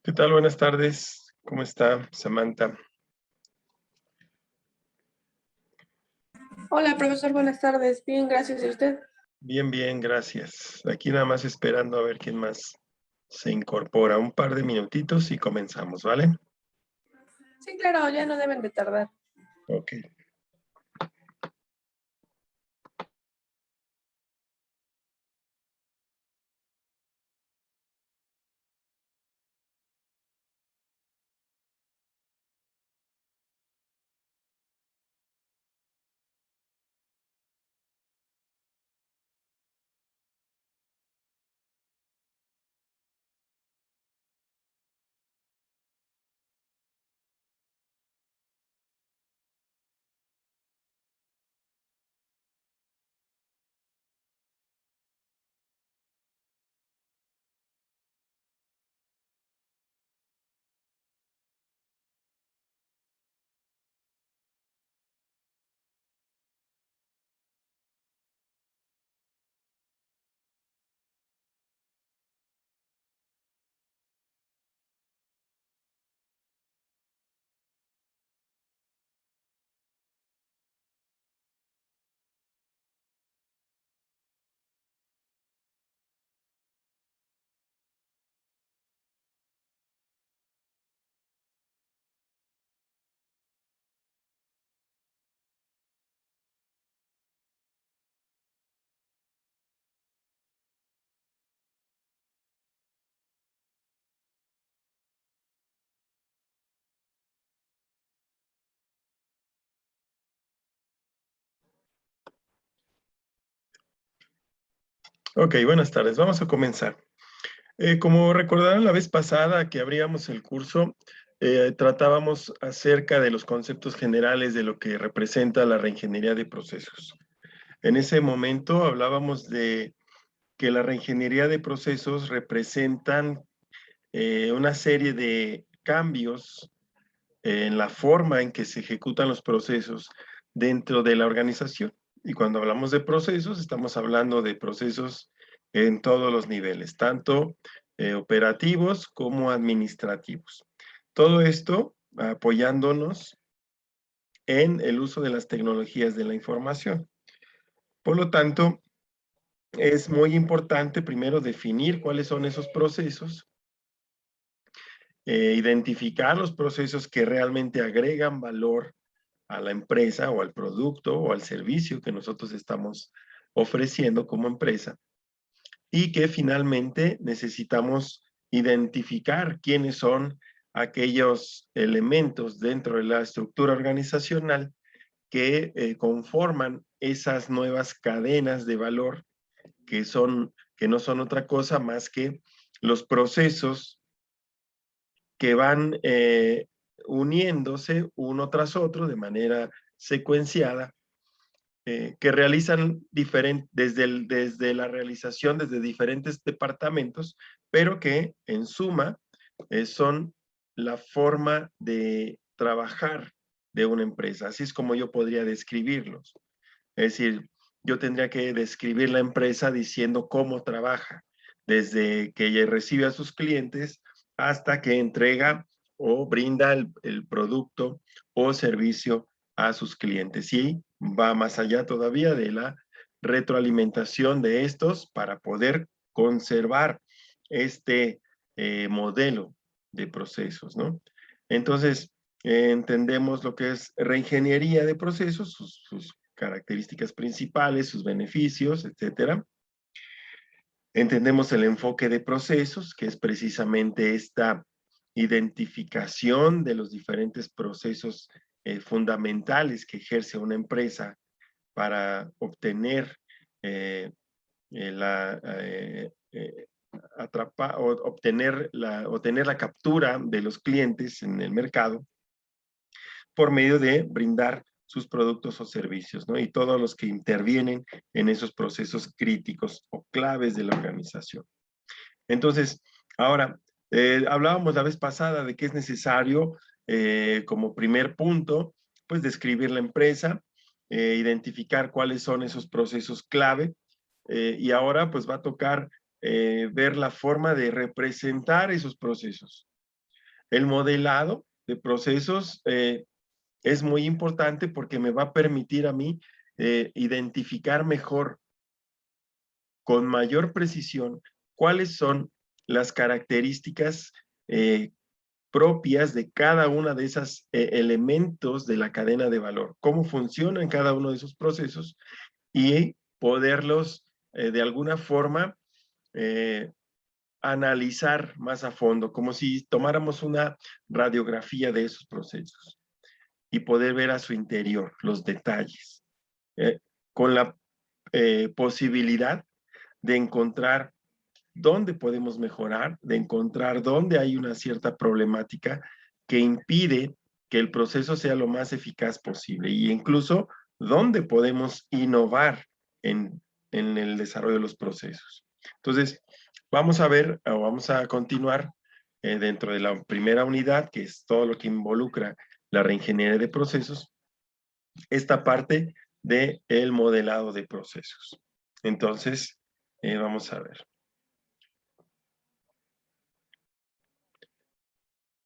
¿Qué tal? Buenas tardes. ¿Cómo está, Samantha? Hola, profesor, buenas tardes. Bien, gracias. ¿Y usted? Bien, bien, gracias. Aquí nada más esperando a ver quién más se incorpora. Un par de minutitos y comenzamos, ¿vale? Sí, claro, ya no deben de tardar. Ok. Ok, buenas tardes. Vamos a comenzar. Como recordarán la vez pasada que abríamos el curso, tratábamos acerca de los conceptos generales de lo que representa la reingeniería de procesos. En ese momento hablábamos de que la reingeniería de procesos representan una serie de cambios en la forma en que se ejecutan los procesos dentro de la organización. Y cuando hablamos de procesos, estamos hablando de procesos en todos los niveles, tanto operativos como administrativos. Todo esto apoyándonos en el uso de las tecnologías de la información. Por lo tanto, es muy importante primero definir cuáles son esos procesos, identificar los procesos que realmente agregan valor a la empresa o al producto o al servicio que nosotros estamos ofreciendo como empresa y que finalmente necesitamos identificar quiénes son aquellos elementos dentro de la estructura organizacional que conforman esas nuevas cadenas de valor que no son otra cosa más que los procesos que van uniéndose uno tras otro de manera secuenciada, que realizan desde la realización desde diferentes departamentos, pero que en suma son la forma de trabajar de una empresa. Así es como yo podría describirlos. Es decir, yo tendría que describir la empresa diciendo cómo trabaja, desde que ella recibe a sus clientes hasta que entrega o brinda el producto o servicio a sus clientes. Y va más allá todavía de la retroalimentación de estos para poder conservar este modelo de procesos, ¿no? Entonces, entendemos lo que es reingeniería de procesos, sus características principales, sus beneficios, etcétera. Entendemos el enfoque de procesos, que es precisamente esta identificación de los diferentes procesos fundamentales que ejerce una empresa para obtener la o tener la captura de los clientes en el mercado por medio de brindar sus productos o servicios, ¿no? Y todos los que intervienen en esos procesos críticos o claves de la organización. Entonces, ahora, hablábamos la vez pasada de que es necesario, como primer punto, pues describir la empresa, identificar cuáles son esos procesos clave, y ahora pues va a tocar ver la forma de representar esos procesos. El modelado de procesos es muy importante porque me va a permitir a mí identificar mejor, con mayor precisión, cuáles son las características propias de cada una de esos elementos de la cadena de valor, cómo funcionan cada uno de esos procesos y poderlos de alguna forma analizar más a fondo, como si tomáramos una radiografía de esos procesos y poder ver a su interior los detalles, con la posibilidad de encontrar dónde podemos mejorar, de encontrar dónde hay una cierta problemática que impide que el proceso sea lo más eficaz posible y incluso dónde podemos innovar en el desarrollo de los procesos. Entonces, vamos a ver o vamos a continuar dentro de la primera unidad, que es todo lo que involucra la reingeniería de procesos, esta parte del modelado de procesos. Entonces, vamos a ver.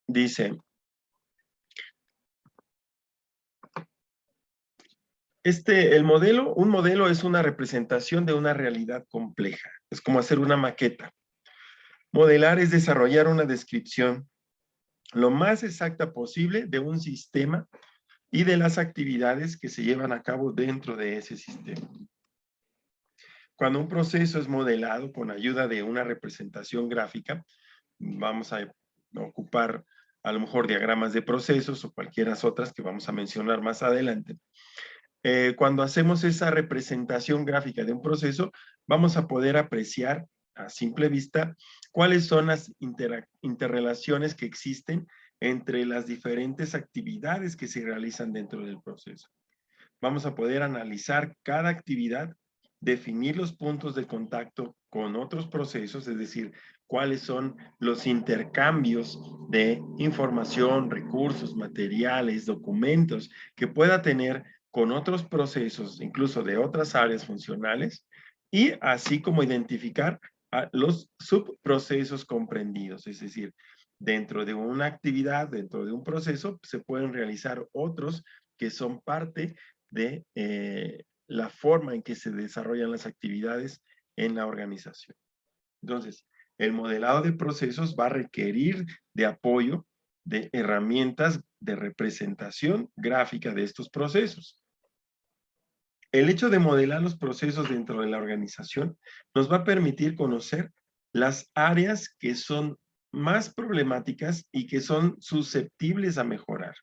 Dice, un modelo es una representación de una realidad compleja. Es como hacer una maqueta. Modelar es desarrollar una descripción lo más exacta posible de un sistema y de las actividades que se llevan a cabo dentro de ese sistema. Cuando un proceso es modelado con ayuda de una representación gráfica, vamos a ocupar a lo mejor diagramas de procesos o cualquiera otras que vamos a mencionar más adelante. Cuando hacemos esa representación gráfica de un proceso, vamos a poder apreciar a simple vista cuáles son las interrelaciones que existen entre las diferentes actividades que se realizan dentro del proceso. Vamos a poder analizar cada actividad, definir los puntos de contacto con otros procesos, es decir, cuáles son los intercambios de información, recursos, materiales, documentos que pueda tener con otros procesos, incluso de otras áreas funcionales, y así como identificar los subprocesos comprendidos, es decir, dentro de una actividad, dentro de un proceso, se pueden realizar otros que son parte de la forma en que se desarrollan las actividades en la organización. Entonces, el modelado de procesos va a requerir de apoyo de herramientas de representación gráfica de estos procesos. El hecho de modelar los procesos dentro de la organización nos va a permitir conocer las áreas que son más problemáticas y que son susceptibles a mejorar,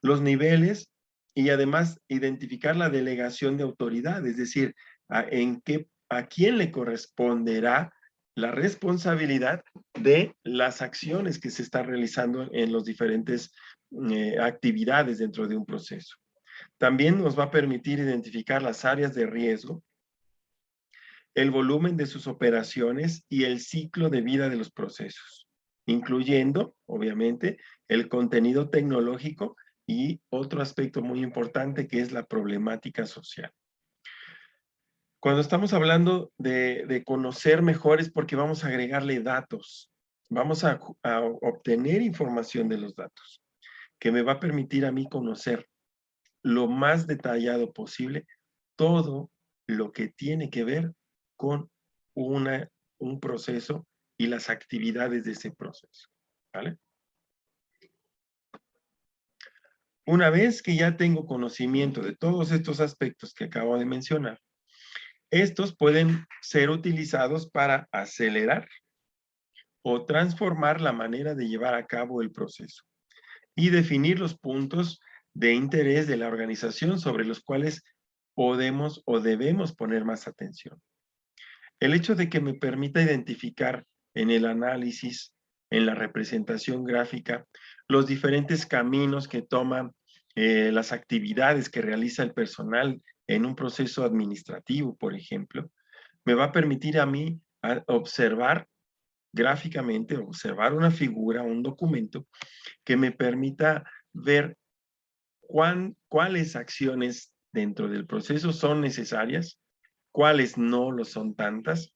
los niveles y además identificar la delegación de autoridad, es decir, a quién le corresponderá la responsabilidad de las acciones que se están realizando en las diferentes actividades dentro de un proceso. También nos va a permitir identificar las áreas de riesgo, el volumen de sus operaciones y el ciclo de vida de los procesos, incluyendo, obviamente, el contenido tecnológico y otro aspecto muy importante que es la problemática social. Cuando estamos hablando de conocer mejor es porque vamos a agregarle datos, vamos a obtener información de los datos, que me va a permitir a mí conocer lo más detallado posible todo lo que tiene que ver con un proceso y las actividades de ese proceso, ¿vale? Una vez que ya tengo conocimiento de todos estos aspectos que acabo de mencionar, estos pueden ser utilizados para acelerar o transformar la manera de llevar a cabo el proceso y definir los puntos de interés de la organización sobre los cuales podemos o debemos poner más atención. El hecho de que me permita identificar en el análisis, en la representación gráfica, los diferentes caminos que toman las actividades que realiza el personal en un proceso administrativo, por ejemplo, me va a permitir a mí observar gráficamente, observar una figura, un documento que me permita ver cuáles acciones dentro del proceso son necesarias, cuáles no lo son tantas,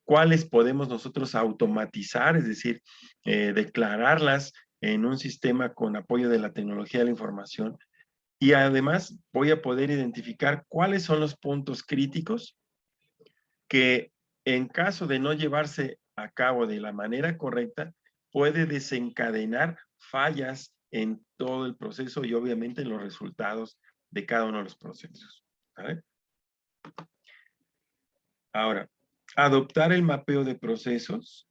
cuáles podemos nosotros automatizar, es decir, declararlas en un sistema con apoyo de la tecnología de la información. Y además voy a poder identificar cuáles son los puntos críticos que en caso de no llevarse a cabo de la manera correcta, puede desencadenar fallas en todo el proceso y obviamente en los resultados de cada uno de los procesos. ¿Vale? Ahora, adoptar el mapeo de procesos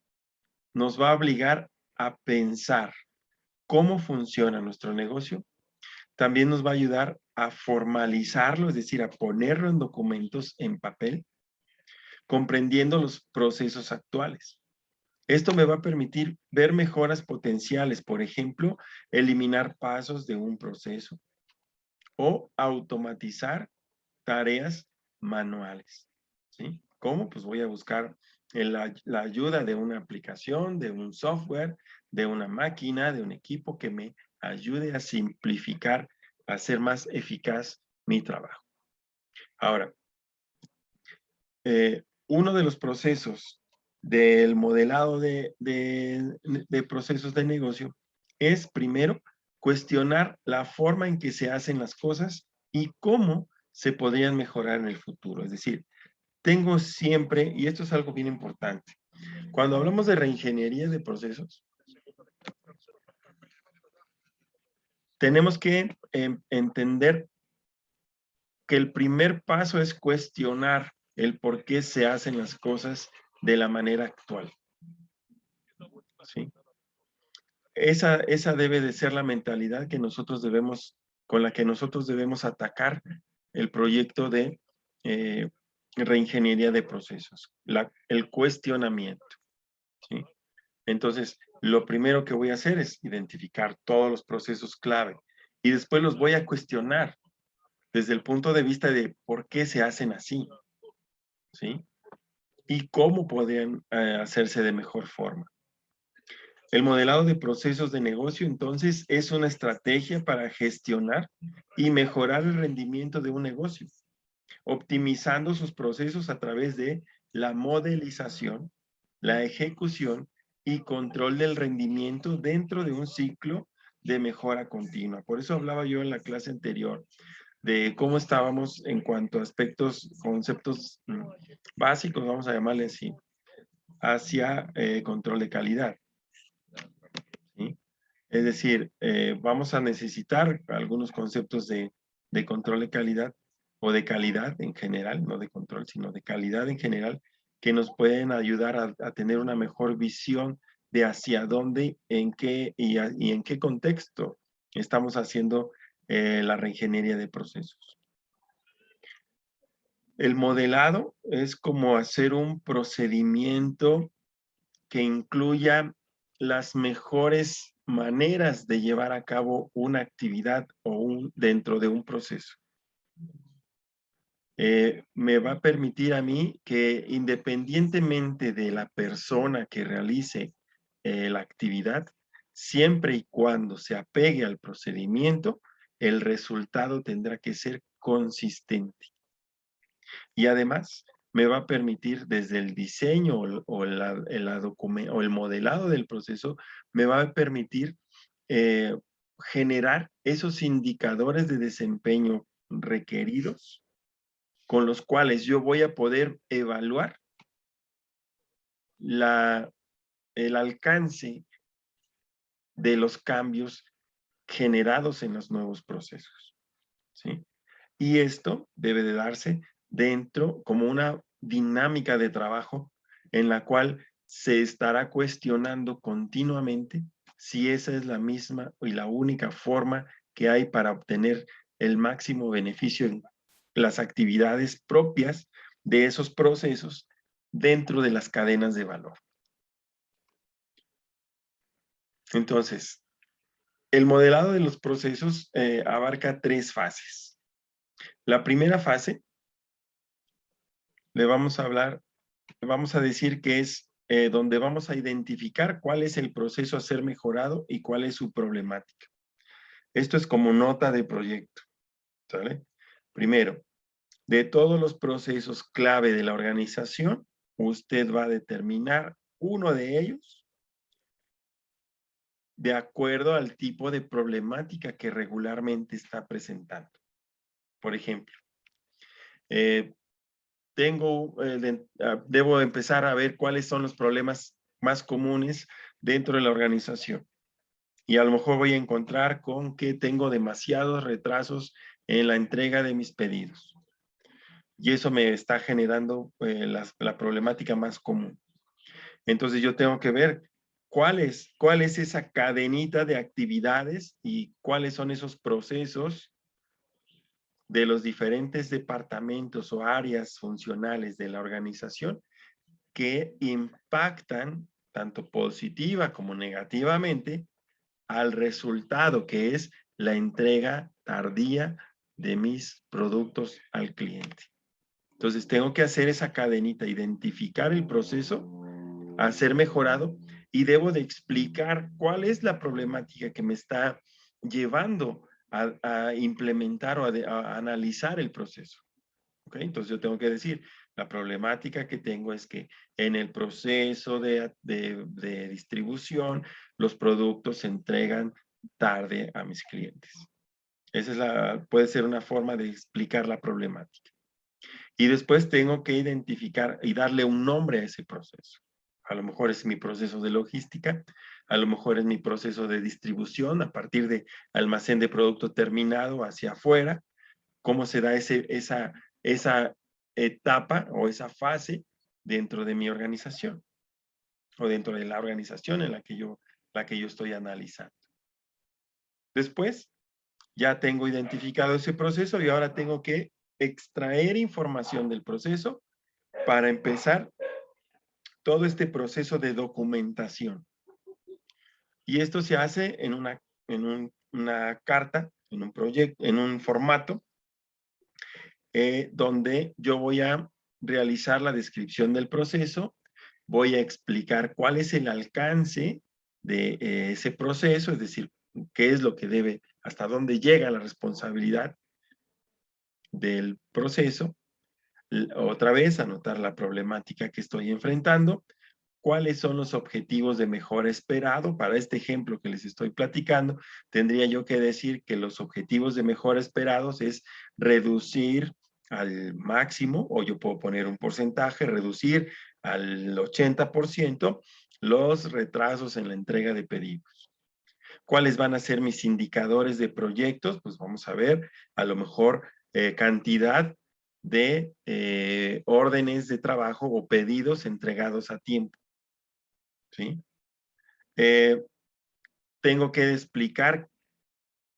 nos va a obligar a pensar cómo funciona nuestro negocio. También nos va a ayudar a formalizarlo, es decir, a ponerlo en documentos en papel, comprendiendo los procesos actuales. Esto me va a permitir ver mejoras potenciales, por ejemplo, eliminar pasos de un proceso o automatizar tareas manuales. ¿Sí? ¿Cómo? Pues voy a buscar la ayuda de una aplicación, de un software, de una máquina, de un equipo que me ayude a simplificar, a hacer más eficaz mi trabajo. Ahora, uno de los procesos del modelado de procesos de negocio es, primero, cuestionar la forma en que se hacen las cosas y cómo se podrían mejorar en el futuro. Es decir, tengo siempre, y esto es algo bien importante, cuando hablamos de reingeniería de procesos, tenemos que entender que el primer paso es cuestionar el por qué se hacen las cosas de la manera actual. ¿Sí? Esa debe de ser la mentalidad que nosotros debemos, con la que nosotros debemos atacar el proyecto de reingeniería de procesos, el cuestionamiento. ¿Sí? Entonces, lo primero que voy a hacer es identificar todos los procesos clave y después los voy a cuestionar desde el punto de vista de por qué se hacen así, ¿sí? Y cómo podrían hacerse de mejor forma. El modelado de procesos de negocio, entonces, es una estrategia para gestionar y mejorar el rendimiento de un negocio, optimizando sus procesos a través de la modelización, la ejecución y control del rendimiento dentro de un ciclo de mejora continua. Por eso hablaba yo en la clase anterior de cómo estábamos en cuanto a aspectos, conceptos básicos, vamos a llamarle así, hacia control de calidad. ¿Sí? Es decir, vamos a necesitar algunos conceptos de control de calidad o de calidad en general, no de control, sino de calidad en general, que nos pueden ayudar a tener una mejor visión de hacia dónde, en qué y en qué contexto estamos haciendo la reingeniería de procesos. El modelado es como hacer un procedimiento que incluya las mejores maneras de llevar a cabo una actividad o dentro de un proceso. Me va a permitir a mí que independientemente de la persona que realice la actividad, siempre y cuando se apegue al procedimiento, el resultado tendrá que ser consistente. Y además me va a permitir desde el diseño o el modelado del proceso, me va a permitir generar esos indicadores de desempeño requeridos con los cuales yo voy a poder evaluar el alcance de los cambios generados en los nuevos procesos. ¿Sí? Y esto debe de darse dentro como una dinámica de trabajo en la cual se estará cuestionando continuamente si esa es la misma y la única forma que hay para obtener el máximo beneficio en las actividades propias de esos procesos dentro de las cadenas de valor. Entonces, el modelado de los procesos abarca 3 fases. La primera fase le vamos a hablar, vamos a decir que es donde vamos a identificar cuál es el proceso a ser mejorado y cuál es su problemática. Esto es como nota de proyecto, ¿sale? Primero, de todos los procesos clave de la organización, usted va a determinar uno de ellos de acuerdo al tipo de problemática que regularmente está presentando. Por ejemplo, debo empezar a ver cuáles son los problemas más comunes dentro de la organización. Y a lo mejor voy a encontrar con que tengo demasiados retrasos en la entrega de mis pedidos. Y eso me está generando la problemática más común. Entonces yo tengo que ver cuál es esa cadenita de actividades y cuáles son esos procesos de los diferentes departamentos o áreas funcionales de la organización que impactan tanto positiva como negativamente al resultado que es la entrega tardía de mis productos al cliente. Entonces tengo que hacer esa cadenita, identificar el proceso a ser mejorado y debo de explicar cuál es la problemática que me está llevando a implementar o a analizar el proceso. ¿Okay? Entonces yo tengo que decir, la problemática que tengo es que en el proceso de distribución, los productos se entregan tarde a mis clientes. Esa puede ser una forma de explicar la problemática. Y después tengo que identificar y darle un nombre a ese proceso. A lo mejor es mi proceso de logística, a lo mejor es mi proceso de distribución a partir de almacén de producto terminado hacia afuera, cómo se da esa etapa o esa fase dentro de mi organización o dentro de la organización en la que yo estoy analizando. Después, ya tengo identificado ese proceso y ahora tengo que extraer información del proceso para empezar todo este proceso de documentación. Y esto se hace en una carta, en un proyecto, en un formato donde yo voy a realizar la descripción del proceso, voy a explicar cuál es el alcance de ese proceso, es decir, qué es lo que debe, hasta dónde llega la responsabilidad del proceso. Otra vez, anotar la problemática que estoy enfrentando, cuáles son los objetivos de mejora esperado. Para este ejemplo que les estoy platicando, tendría yo que decir que los objetivos de mejora esperados es reducir al máximo, o yo puedo poner un porcentaje, reducir al 80% los retrasos en la entrega de pedidos. ¿Cuáles van a ser mis indicadores de proyectos? Pues vamos a ver, a lo mejor cantidad de órdenes de trabajo o pedidos entregados a tiempo. ¿Sí? Tengo que explicar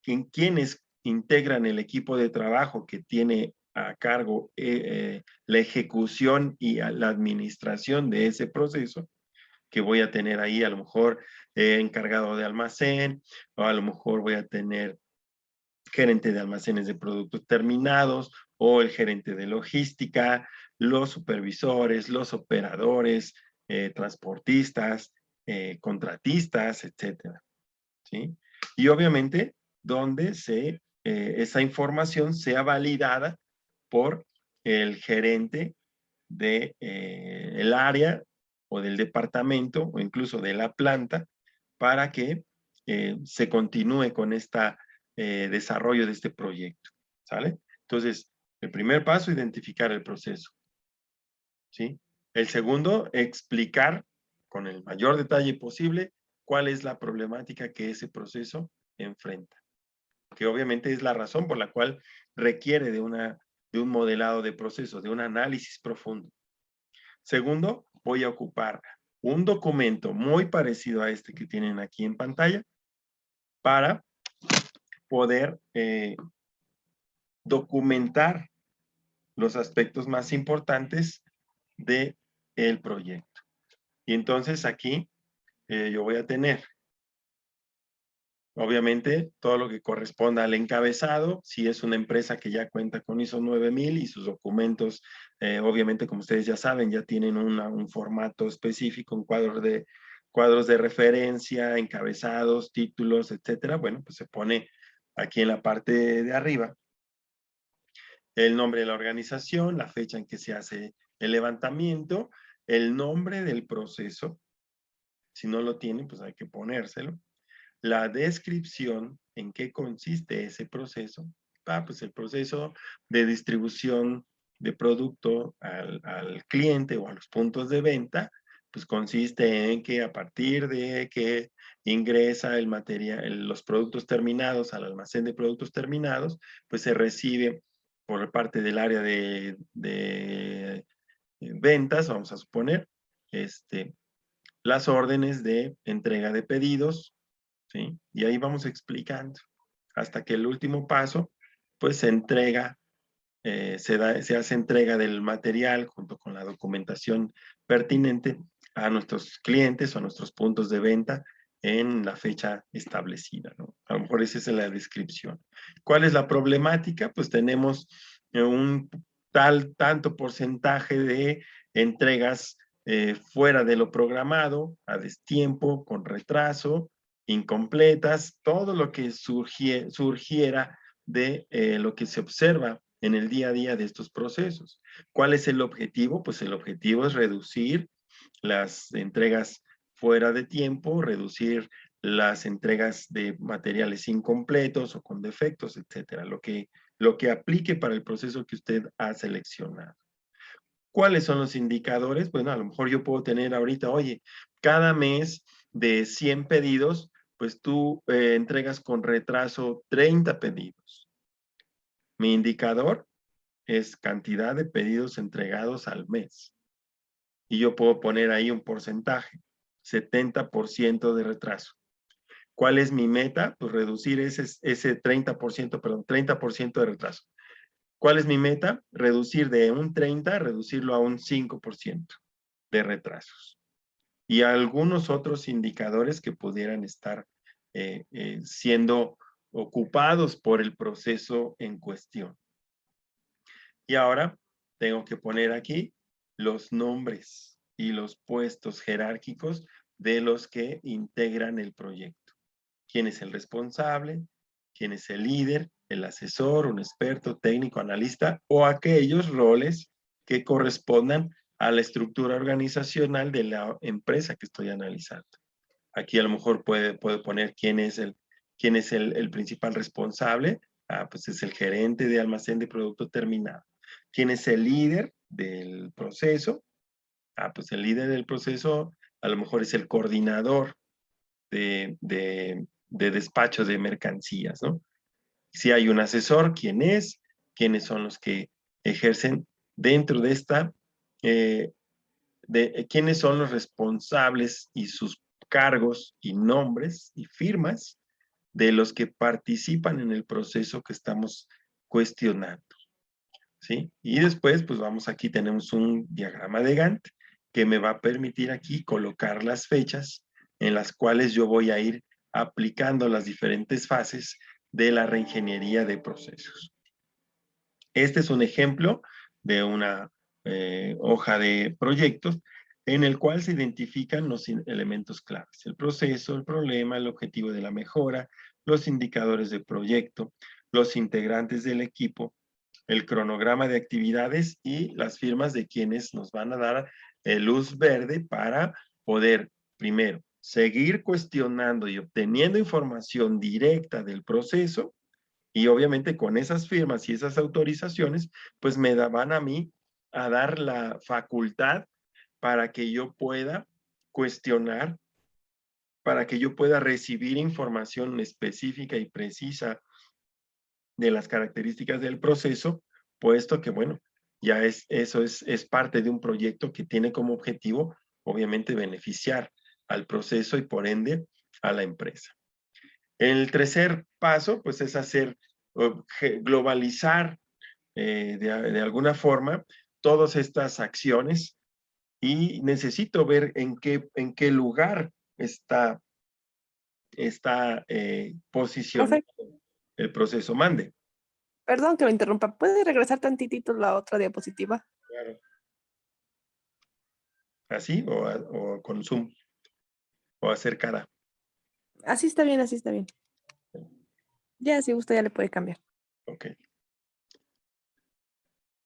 quiénes integran el equipo de trabajo que tiene a cargo la ejecución y la administración de ese proceso, que voy a tener ahí a lo mejor encargado de almacén, o a lo mejor voy a tener gerente de almacenes de productos terminados, o el gerente de logística, los supervisores, los operadores, transportistas, contratistas, etcétera. ¿Sí? Y obviamente, donde esa información sea validada por el gerente de el área o del departamento o incluso de la planta para que se continúe con este desarrollo de este proyecto. ¿Sale? Entonces, el primer paso, identificar el proceso. ¿Sí? El segundo, explicar con el mayor detalle posible cuál es la problemática que ese proceso enfrenta. Que obviamente es la razón por la cual requiere de un modelado de procesos, de un análisis profundo. Segundo, voy a ocupar un documento muy parecido a este que tienen aquí en pantalla para poder documentar los aspectos más importantes del proyecto. Y entonces aquí yo voy a tener, obviamente, todo lo que corresponda al encabezado. Si es una empresa que ya cuenta con ISO 9000 y sus documentos, obviamente, como ustedes ya saben, ya tienen un formato específico, un cuadros de referencia, encabezados, títulos, etcétera. Bueno, pues se pone aquí en la parte de arriba el nombre de la organización, la fecha en que se hace el levantamiento, el nombre del proceso, si no lo tiene, pues hay que ponérselo, la descripción, en qué consiste ese proceso, pues el proceso de distribución de producto al cliente o a los puntos de venta, pues consiste en que a partir de que ingresa el material, los productos terminados al almacén de productos terminados, pues se recibe por parte del área de ventas, vamos a suponer, las órdenes de entrega de pedidos, ¿sí? Y ahí vamos explicando hasta que el último paso, pues se entrega, se hace entrega del material junto con la documentación pertinente a nuestros clientes o a nuestros puntos de venta en la fecha establecida, ¿no? A lo mejor esa es la descripción. ¿Cuál es la problemática? Pues tenemos un tanto porcentaje de entregas fuera de lo programado, a destiempo, con retraso, incompletas, todo lo que surgiera de lo que se observa en el día a día de estos procesos. ¿Cuál es el objetivo? Pues el objetivo es reducir las entregas fuera de tiempo, reducir las entregas de materiales incompletos o con defectos, etcétera, lo que aplique para el proceso que usted ha seleccionado. ¿Cuáles son los indicadores? Bueno, a lo mejor yo puedo tener ahorita, oye, cada mes de 100 pedidos, pues tú entregas con retraso 30 pedidos. Mi indicador es cantidad de pedidos entregados al mes. Y yo puedo poner ahí un porcentaje, 70% de retraso. ¿Cuál es mi meta? Pues reducir ese 30%, perdón, 30% de retraso. ¿Cuál es mi meta? Reducir de un 30, reducirlo a un 5% de retrasos. Y algunos otros indicadores que pudieran estar siendo ocupados por el proceso en cuestión. Y ahora tengo que poner aquí los nombres y los puestos jerárquicos de los que integran el proyecto. ¿Quién es el responsable? ¿Quién es el líder? ¿El asesor? ¿Un experto, técnico, analista? O aquellos roles que correspondan a la estructura organizacional de la empresa que estoy analizando. Aquí a lo mejor puedo poner quién es el principal responsable. Pues es el gerente de almacén de producto terminado. ¿Quién es el líder del proceso? Pues el líder del proceso a lo mejor es el coordinador de despacho de mercancías, ¿no? Si hay un asesor, ¿quién es? ¿Quiénes son los que ejercen dentro de esta, quiénes son los responsables y sus cargos y nombres y firmas de los que participan en el proceso que estamos cuestionando, ¿sí? Y después, pues vamos, aquí tenemos un diagrama de Gantt que me va a permitir aquí colocar las fechas en las cuales yo voy a ir aplicando las diferentes fases de la reingeniería de procesos. Este es un ejemplo de una hoja de proyectos en el cual se identifican los elementos claves: el proceso, el problema, el objetivo de la mejora, los indicadores de proyecto, los integrantes del equipo, el cronograma de actividades y las firmas de quienes nos van a dar luz verde para poder, primero, seguir cuestionando y obteniendo información directa del proceso. Y obviamente con esas firmas y esas autorizaciones, pues me van a mí a dar la facultad para que yo pueda cuestionar, para que yo pueda recibir información específica y precisa de las características del proceso, puesto que, bueno, ya eso es parte de un proyecto que tiene como objetivo, obviamente, beneficiar al proceso y por ende a la empresa. El tercer paso, pues, es globalizar de alguna forma todas estas acciones y necesito ver en qué lugar está posicionado Profe, el proceso. Mande. perdón que lo interrumpa. ¿Puede regresar tantitito la otra diapositiva? Claro. ¿Así o con zoom o acercada? Así está bien, así está bien. Ya, si gusta, ya le puede cambiar. Ok.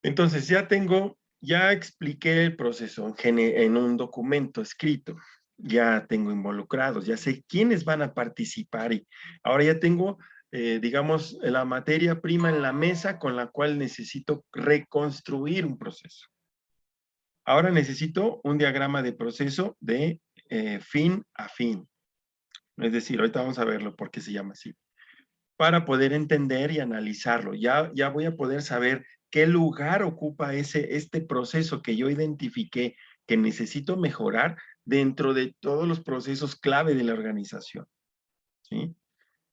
Entonces ya tengo Ya expliqué el proceso en un documento escrito, ya tengo involucrados, ya sé quiénes van a participar y ahora ya tengo, digamos, la materia prima en la mesa con la cual necesito reconstruir un proceso. Ahora necesito un diagrama de proceso de fin a fin. Es decir, ahorita vamos a verlo por qué se llama así. Para poder entender y analizarlo. Ya voy a poder saber qué lugar ocupa este proceso que yo identifiqué que necesito mejorar dentro de todos los procesos clave de la organización. ¿Sí?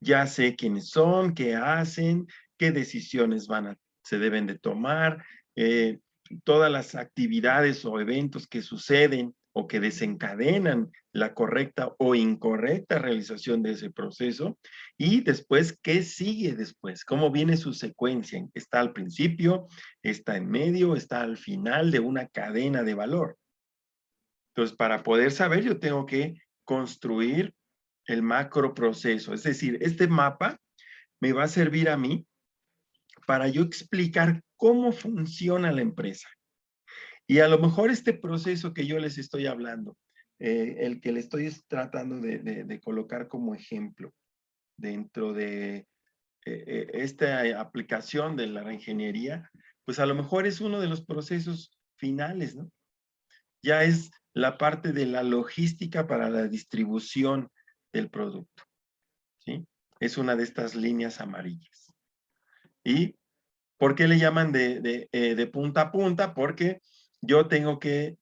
Ya sé quiénes son, qué hacen, qué decisiones se deben de tomar, todas las actividades o eventos que suceden o que desencadenan la correcta o incorrecta realización de ese proceso y después, ¿qué sigue después? ¿Cómo viene su secuencia? ¿Está al principio? ¿Está en medio? ¿Está al final de una cadena de valor? Entonces, para poder saber, yo tengo que construir el macro proceso. Es decir, este mapa me va a servir a mí para yo explicar cómo funciona la empresa. Y a lo mejor este proceso que yo les estoy hablando, el que le estoy tratando de colocar como ejemplo dentro de esta aplicación de la reingeniería, pues a lo mejor es uno de los procesos finales, ¿no? Ya es la parte de la logística para la distribución del producto, ¿sí? Es una de estas líneas amarillas. ¿Y por qué le llaman de punta a punta? Porque yo tengo que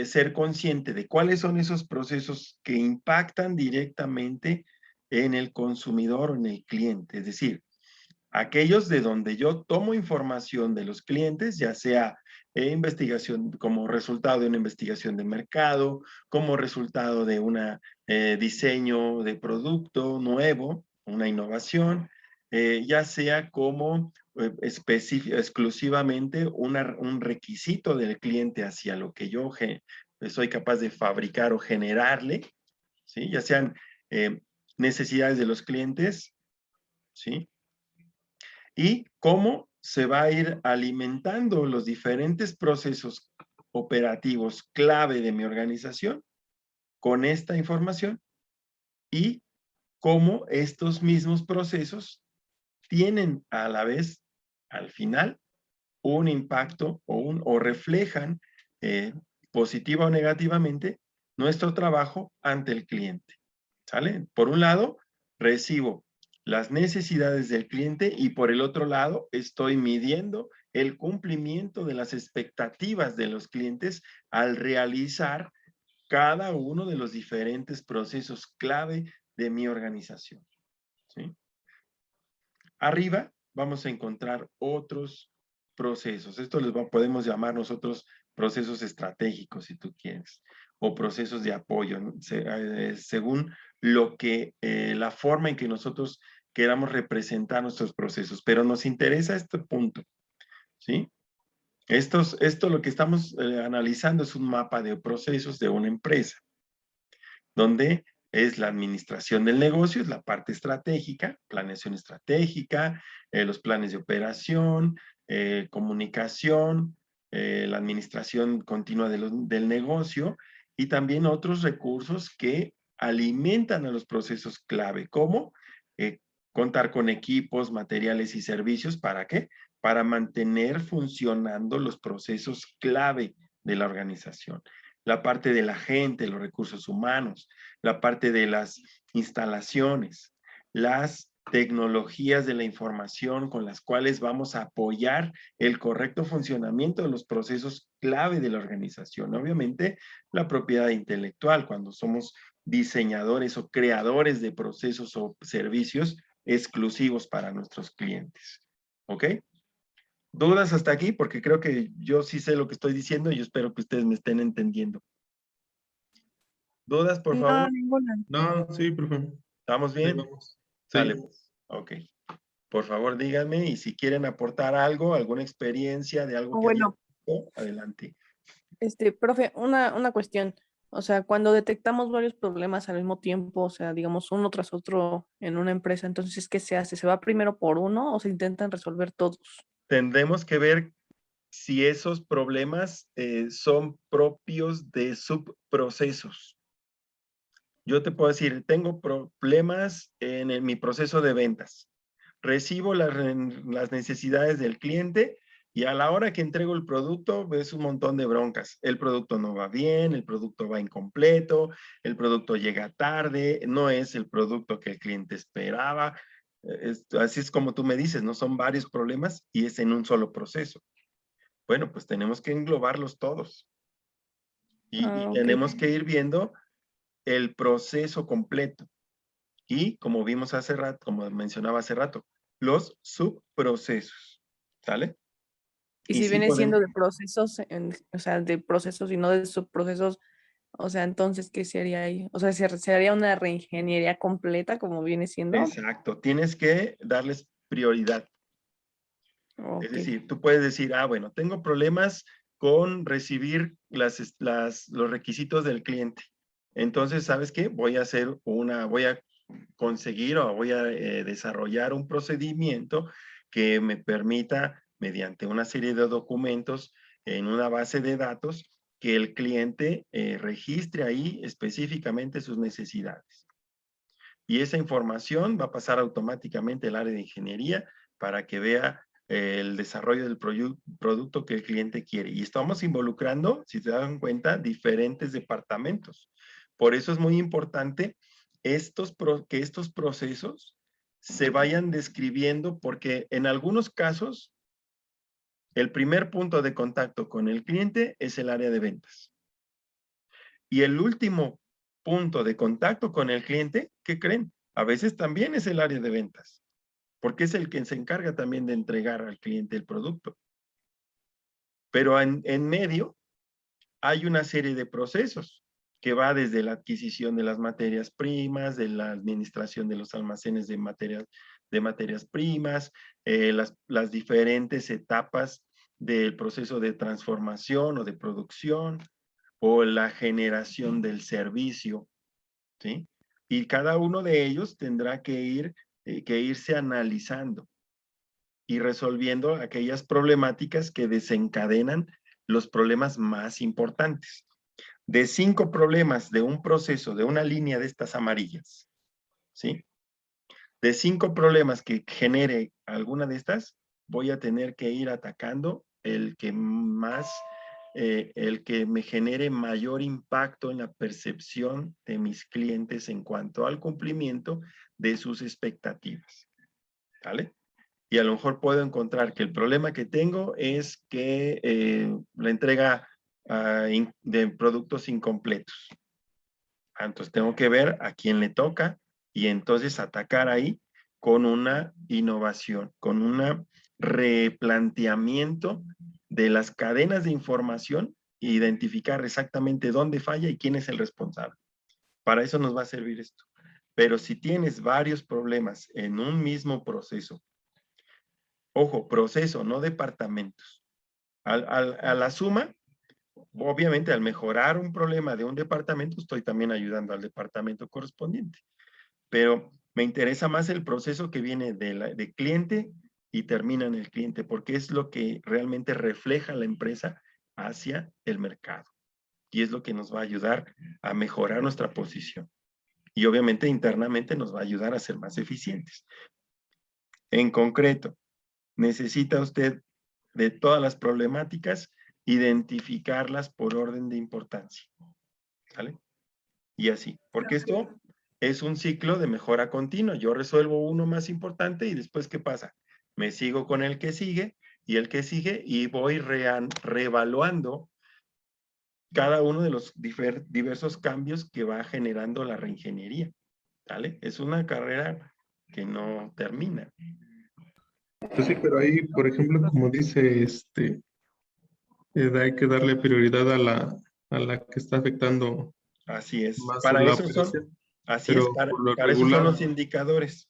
ser consciente de cuáles son esos procesos que impactan directamente en el consumidor o en el cliente. Es decir, aquellos de donde yo tomo información de los clientes, ya sea investigación como resultado de una investigación de mercado, como resultado de un diseño de producto nuevo, una innovación, ya sea como exclusivamente un requisito del cliente hacia lo que yo soy capaz de fabricar o generarle, ¿sí? Ya sean eh, necesidades de los clientes, ¿sí? Y cómo se va a ir alimentando los diferentes procesos operativos clave de mi organización con esta información y cómo estos mismos procesos tienen a la vez, al final, un impacto o reflejan positiva o negativamente nuestro trabajo ante el cliente. ¿Sale? Por un lado, recibo las necesidades del cliente y por el otro lado, estoy midiendo el cumplimiento de las expectativas de los clientes al realizar cada uno de los diferentes procesos clave de mi organización. ¿Sí? Arriba vamos a encontrar otros procesos. Esto podemos llamar nosotros procesos estratégicos, si tú quieres, o procesos de apoyo, ¿no? Según la forma en que nosotros queramos representar nuestros procesos. Pero nos interesa este punto, ¿sí? Esto lo que estamos analizando es un mapa de procesos de una empresa donde es la administración del negocio, es la parte estratégica, planeación estratégica, los planes de operación, comunicación, la administración continua del negocio y también otros recursos que alimentan a los procesos clave, como eh, contar con equipos, materiales y servicios, ¿para qué? Para mantener funcionando los procesos clave de la organización. La parte de la gente, los recursos humanos, la parte de las instalaciones, las tecnologías de la información con las cuales vamos a apoyar el correcto funcionamiento de los procesos clave de la organización. Obviamente, la propiedad intelectual, cuando somos diseñadores o creadores de procesos o servicios exclusivos para nuestros clientes. ¿Ok? ¿Dudas hasta aquí? Porque creo que yo sí sé lo que estoy diciendo y yo espero que ustedes me estén entendiendo. ¿Dudas, por No, favor? ninguna. No, sí, profe. ¿Estamos Ahí bien? vamos. Sale, Sí. pues. Ok. Por favor, díganme y si quieren aportar algo, alguna experiencia de algo O que hayan bueno, visto, adelante. profe, una cuestión. O sea, cuando detectamos varios problemas al mismo tiempo, o sea, digamos uno tras otro en una empresa, entonces, ¿qué se hace? ¿Se va primero por uno o se intentan resolver todos? Tendremos que ver si esos problemas son propios de subprocesos. Yo te puedo decir, tengo problemas en mi proceso de ventas. Recibo las necesidades del cliente y a la hora que entrego el producto ves un montón de broncas. El producto no va bien, el producto va incompleto, el producto llega tarde, no es el producto que el cliente esperaba. Así es como tú me dices, ¿no? Son varios problemas y es en un solo proceso. Bueno, pues tenemos que englobarlos todos y Ok. tenemos que ir viendo el proceso completo. Y como vimos hace rato, como mencionaba hace rato, los subprocesos, ¿sale? Y Y si sí viene siendo podemos, de procesos, o sea, de procesos y no de subprocesos, o sea, entonces, ¿qué sería ahí? O sea, ¿se haría una reingeniería completa como viene siendo? exacto, tienes que darles prioridad. Es Ok. decir, tú puedes decir, ah, bueno, tengo problemas con recibir los requisitos del cliente. Entonces, ¿sabes qué? Voy a conseguir o voy a desarrollar un procedimiento que me permita, mediante una serie de documentos en una base de datos, que el cliente registre ahí específicamente sus necesidades. Y esa información va a pasar automáticamente al área de ingeniería para que vea el desarrollo del producto que el cliente quiere. Y estamos involucrando, si se dan cuenta, diferentes departamentos. Por eso es muy importante que estos procesos se vayan describiendo, porque en algunos casos el primer punto de contacto con el cliente es el área de ventas. Y el último punto de contacto con el cliente, ¿qué creen? A veces también es el área de ventas, porque es el que se encarga también de entregar al cliente el producto. Pero en medio hay una serie de procesos que va desde la adquisición de las materias primas, de la administración de los almacenes de materias primas, las diferentes etapas del proceso de transformación o de producción, o la generación del servicio, ¿sí? Y cada uno de ellos tendrá que irse analizando y resolviendo aquellas problemáticas que desencadenan los problemas más importantes. De 5 problemas de un proceso, de una línea de estas amarillas, ¿sí? De 5 problemas que genere alguna de estas, voy a tener que ir atacando el que me genere mayor impacto en la percepción de mis clientes en cuanto al cumplimiento de sus expectativas, ¿vale? Y a lo mejor puedo encontrar que el problema que tengo es que la entrega de productos incompletos. Entonces tengo que ver a quién le toca y entonces atacar ahí con una innovación, con un replanteamiento de las cadenas de información e identificar exactamente dónde falla y quién es el responsable. Para eso nos va a servir esto. Pero si tienes varios problemas en un mismo proceso, ojo, proceso, no departamentos, a la suma, obviamente, al mejorar un problema de un departamento, estoy también ayudando al departamento correspondiente. Pero me interesa más el proceso que viene de cliente y termina en el cliente, porque es lo que realmente refleja la empresa hacia el mercado. Y es lo que nos va a ayudar a mejorar nuestra posición. Y obviamente internamente nos va a ayudar a ser más eficientes. En concreto, necesita usted de todas las problemáticas, identificarlas por orden de importancia. ¿Sale? Y así, porque esto es un ciclo de mejora continua. Yo resuelvo uno más importante y después, ¿qué pasa? Me sigo con el que sigue y el que sigue y voy reevaluando cada uno de los diversos cambios que va generando la reingeniería. ¿Vale? Es una carrera que no termina. Pues sí, pero ahí, por ejemplo, como dice, hay que darle prioridad a la que está afectando Así es. más Para la eso son, operación, así es, pero por lo para eso son regular los indicadores.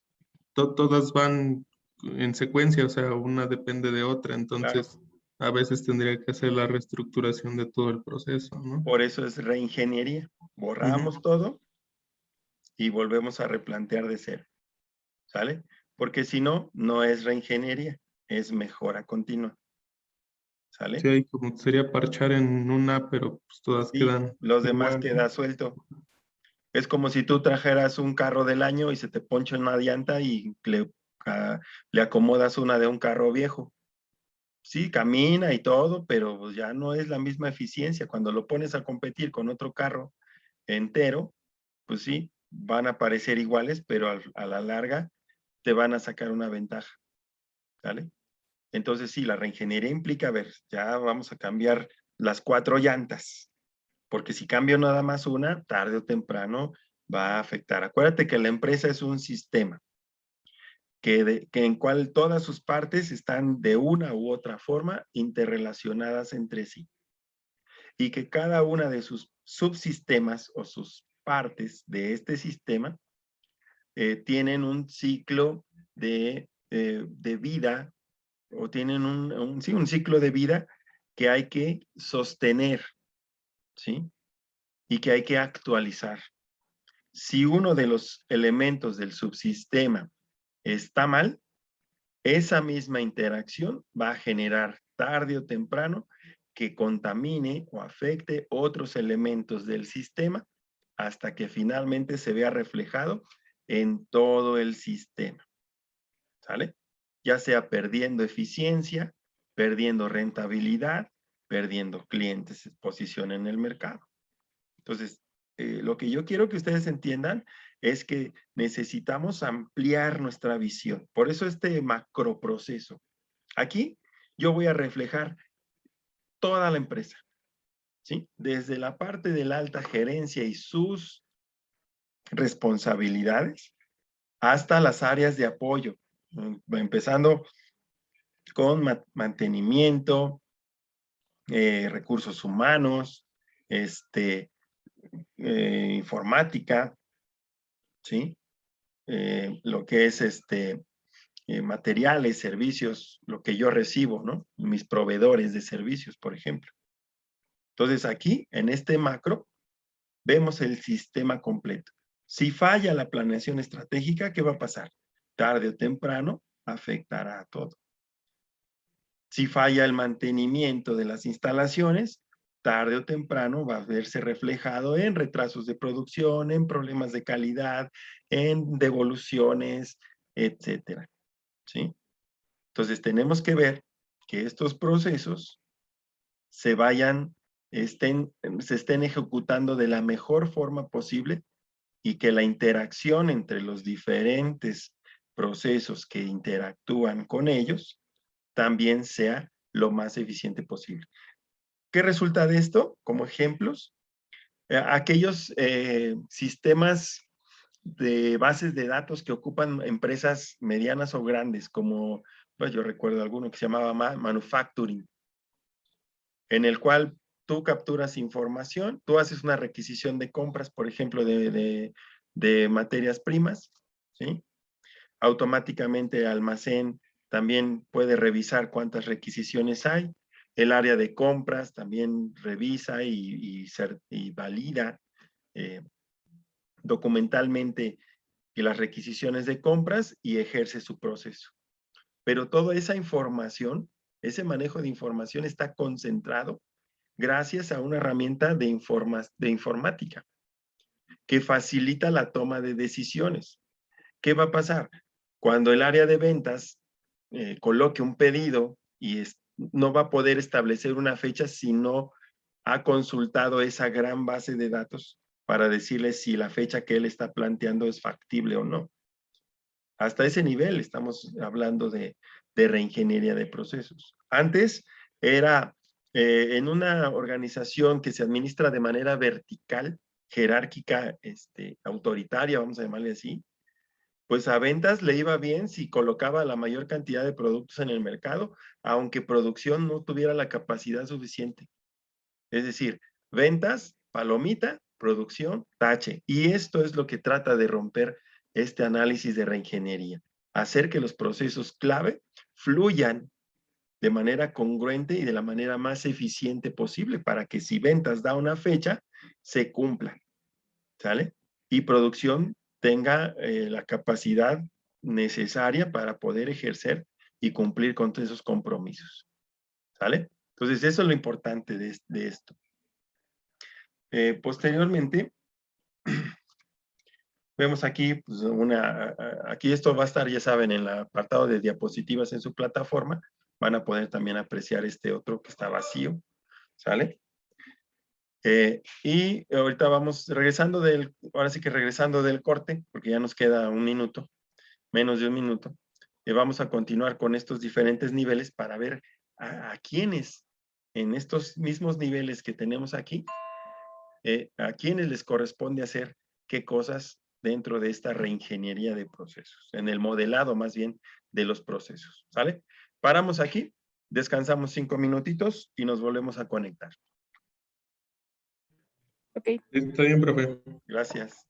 todas van en secuencia, o sea, una depende de otra, Claro. entonces a veces tendría que hacer la reestructuración de todo el proceso, ¿no? Por eso es reingeniería. Borramos Ujú. todo y volvemos a replantear de cero. ¿Sale? Porque si no, no es reingeniería, es mejora continua. ¿Sale? Sí, hay como sería parchar en una, pero pues todas Sí, quedan los demás igual, ¿no? queda suelto. Es como si tú trajeras un carro del año y se te poncha una llanta y le acomodas una de un carro viejo. Sí, camina y todo, pero pues ya no es la misma eficiencia. Cuando lo pones a competir con otro carro entero, pues sí, van a parecer iguales, pero a la larga te van a sacar una ventaja. ¿Vale? Entonces sí, la reingeniería implica, a ver, ya vamos a cambiar las 4 llantas, porque si cambio nada más una, tarde o temprano va a afectar. Acuérdate que la empresa es un sistema, que en cual todas sus partes están de una u otra forma interrelacionadas entre sí, y que cada una de sus subsistemas o sus partes de este sistema tienen un ciclo de vida, o tienen sí, un ciclo de vida que hay que sostener, ¿sí? Y que hay que actualizar. Si uno de los elementos del subsistema está mal, esa misma interacción va a generar tarde o temprano que contamine o afecte otros elementos del sistema hasta que finalmente se vea reflejado en todo el sistema. ¿Sale? Ya sea perdiendo eficiencia, perdiendo rentabilidad, perdiendo clientes, exposición en el mercado. Entonces, lo que yo quiero que ustedes entiendan es que necesitamos ampliar nuestra visión. Por eso este macroproceso. Aquí yo voy a reflejar toda la empresa, ¿sí? Desde la parte de la alta gerencia y sus responsabilidades hasta las áreas de apoyo, empezando con mantenimiento, recursos humanos, informática, ¿sí? Lo que es materiales, servicios, lo que yo recibo, ¿no? Mis proveedores de servicios, por ejemplo. Entonces aquí, en este macro, vemos el sistema completo. Si falla la planeación estratégica, ¿qué va a pasar? Tarde o temprano, afectará a todo. Si falla el mantenimiento de las instalaciones, tarde o temprano va a verse reflejado en retrasos de producción, en problemas de calidad, en devoluciones, etcétera. ¿Sí? Entonces tenemos que ver que estos procesos se estén ejecutando de la mejor forma posible y que la interacción entre los diferentes procesos que interactúan con ellos también sea lo más eficiente posible. ¿Qué resulta de esto? Como ejemplos, aquellos sistemas de bases de datos que ocupan empresas medianas o grandes, como pues yo recuerdo alguno que se llamaba manufacturing, en el cual tú capturas información, tú haces una requisición de compras, por ejemplo, de materias primas, ¿sí? Automáticamente el almacén también puede revisar cuántas requisiciones hay. El área de compras también revisa y valida documentalmente las requisiciones de compras y ejerce su proceso. Pero toda esa información, ese manejo de información está concentrado gracias a una herramienta de informática que facilita la toma de decisiones. ¿Qué va a pasar? Cuando el área de ventas coloque un pedido y no va a poder establecer una fecha si no ha consultado esa gran base de datos para decirle si la fecha que él está planteando es factible o no. Hasta ese nivel estamos hablando de reingeniería de procesos. Antes era en una organización que se administra de manera vertical, jerárquica, autoritaria, vamos a llamarle así, pues a ventas le iba bien si colocaba la mayor cantidad de productos en el mercado, aunque producción no tuviera la capacidad suficiente. Es decir, ventas, palomita, producción, tache. Y esto es lo que trata de romper este análisis de reingeniería. Hacer que los procesos clave fluyan de manera congruente y de la manera más eficiente posible para que si ventas da una fecha, se cumpla. ¿Sale? Y producción tenga la capacidad necesaria para poder ejercer y cumplir con esos compromisos. ¿Sale? Entonces, eso es lo importante de esto. Posteriormente, vemos aquí, pues aquí esto va a estar, ya saben, en el apartado de diapositivas en su plataforma. Van a poder también apreciar este otro que está vacío, ¿sale? Y ahorita vamos regresando ahora sí que regresando del corte, porque ya nos queda un minuto, menos de un minuto. Vamos a continuar con estos diferentes niveles para ver a quiénes en estos mismos niveles que tenemos aquí, a quiénes les corresponde hacer qué cosas dentro de esta reingeniería de procesos, en el modelado más bien de los procesos, ¿sale? Paramos aquí, descansamos 5 minutitos y nos volvemos a conectar. Ok. Está bien, profe. Gracias.